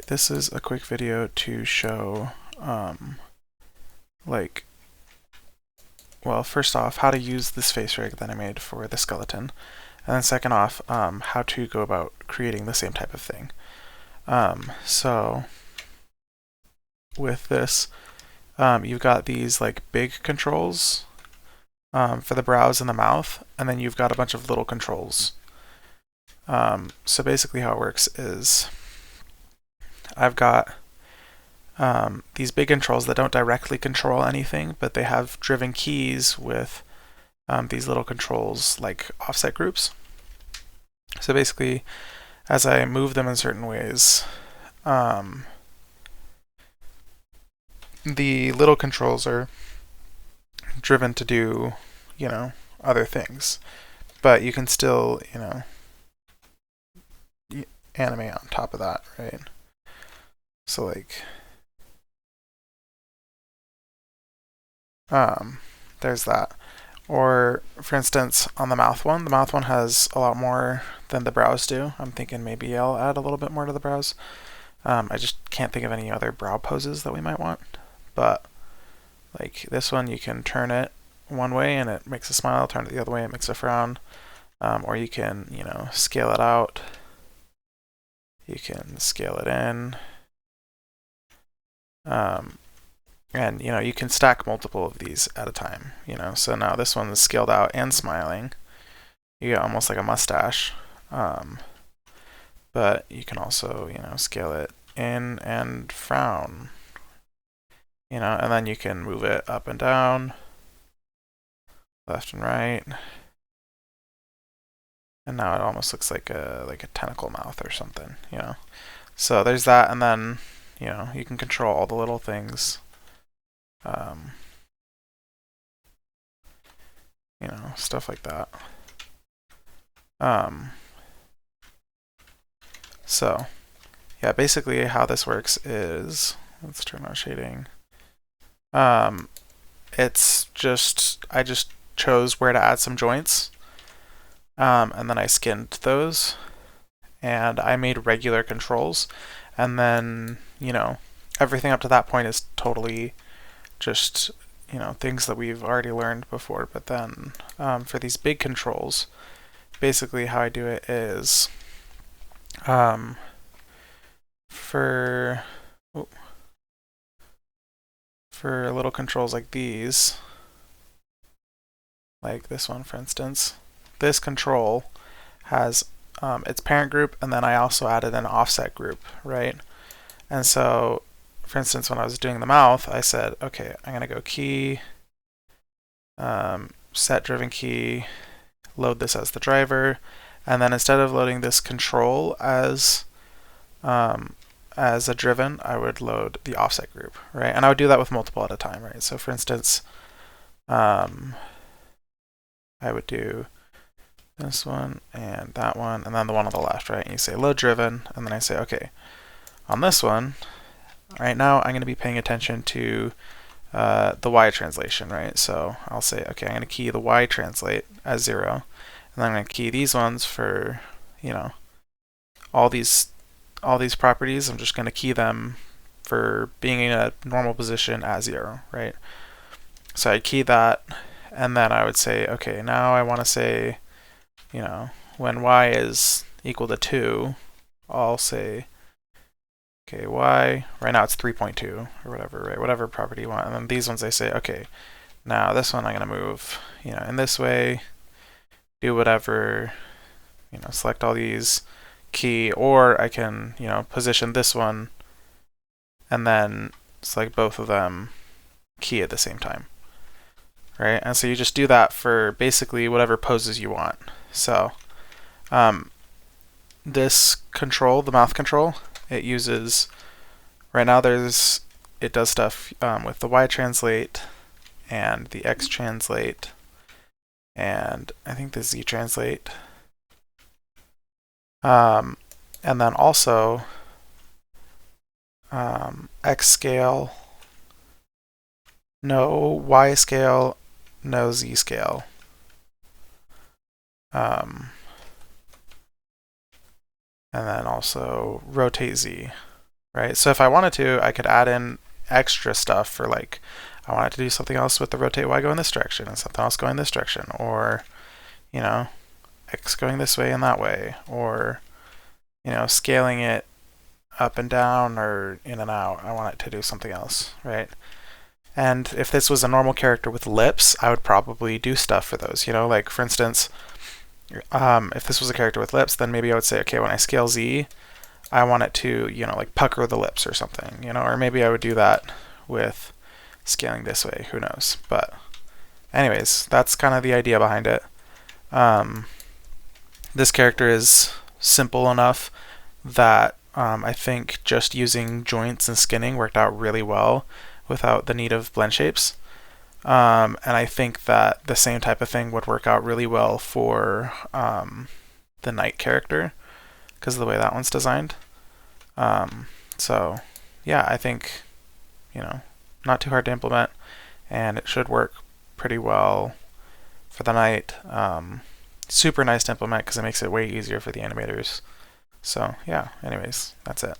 this is a quick video to show, well, first off, how to use this face rig that I made for the skeleton, and then second off, how to go about creating the same type of thing. So with this, you've got these like big controls for the brows and the mouth, and then you've got a bunch of little controls. So basically how it works is I've got these big controls that don't directly control anything, but they have driven keys with these little controls like offset groups. So basically, as I move them in certain ways, the little controls are driven to do, other things. But you can still, animate on top of that, right? So like, there's that. Or for instance, on the mouth one has a lot more than the brows do. I'm thinking maybe I'll add a little bit more to the brows. I just can't think of any other brow poses that we might want. But like this one, you can turn it one way and it makes a smile, turn it the other way, it makes a frown. Or you can, scale it out. You can scale it in. And you can stack multiple of these at a time, so now this one is scaled out and smiling. You get almost like a mustache. But you can also, scale it in and frown. And then you can move it up and down, left and right. And now it almost looks like a tentacle mouth or something, So there's that, and then, you can control all the little things. Stuff like that. So, yeah, basically how this works is, let's turn on shading. It's just, I just chose where to add some joints, and then I skinned those, and I made regular controls, and then, everything up to that point is totally just, things that we've already learned before. But then for these big controls, basically how I do it is for little controls like these, like this one for instance, this control has its parent group, and then I also added an offset group, right? And so for instance, when I was doing the mouth, I said, okay, I'm going to go key, set driven key, load this as the driver, and then instead of loading this control as a driven, I would load the offset group, right? And I would do that with multiple at a time, right? So for instance, I would do this one and that one, and then the one on the left, right? And you say load driven, and then I say, okay, on this one, right now I'm going to be paying attention to the Y translation, right? So I'll say, okay, I'm going to key the Y translate as 0, and then I'm going to key these ones for, all these properties. I'm just going to key them for being in a normal position as 0, right? So I'd key that, and then I would say, okay, now I want to say, when Y is equal to 2, I'll say, okay, Y, right now it's 3.2 or whatever, right? Whatever property you want. And then these ones I say, okay, now this one I'm going to move, in this way, do whatever, select all these, key, or I can, position this one and then select both of them, key at the same time, right? And so you just do that for basically whatever poses you want. So this control, the mouth control, it uses, right now it does stuff with the Y translate and the X translate, and I think the Z translate. And then also X scale, no Y scale, no Z scale. And then also rotate Z, right? So if I wanted to, I could add in extra stuff for like, I wanted to do something else with the rotate Y go in this direction and something else going this direction, or, you know, X going this way and that way, or, you know, scaling it up and down or in and out. I want it to do something else, right? And if this was a normal character with lips, I would probably do stuff for those, you know, like for instance, if this was a character with lips, then maybe I would say, okay, when I scale Z, I want it to, you know, like pucker the lips or something, you know, or maybe I would do that with scaling this way, who knows. But anyways, that's kind of the idea behind it. This character is simple enough that I think just using joints and skinning worked out really well without the need of blend shapes. And I think that the same type of thing would work out really well for the knight character because of the way that one's designed. So yeah, I think, you know, not too hard to implement, and it should work pretty well for the knight. Super nice to implement because it makes it way easier for the animators. So yeah, anyways, that's it.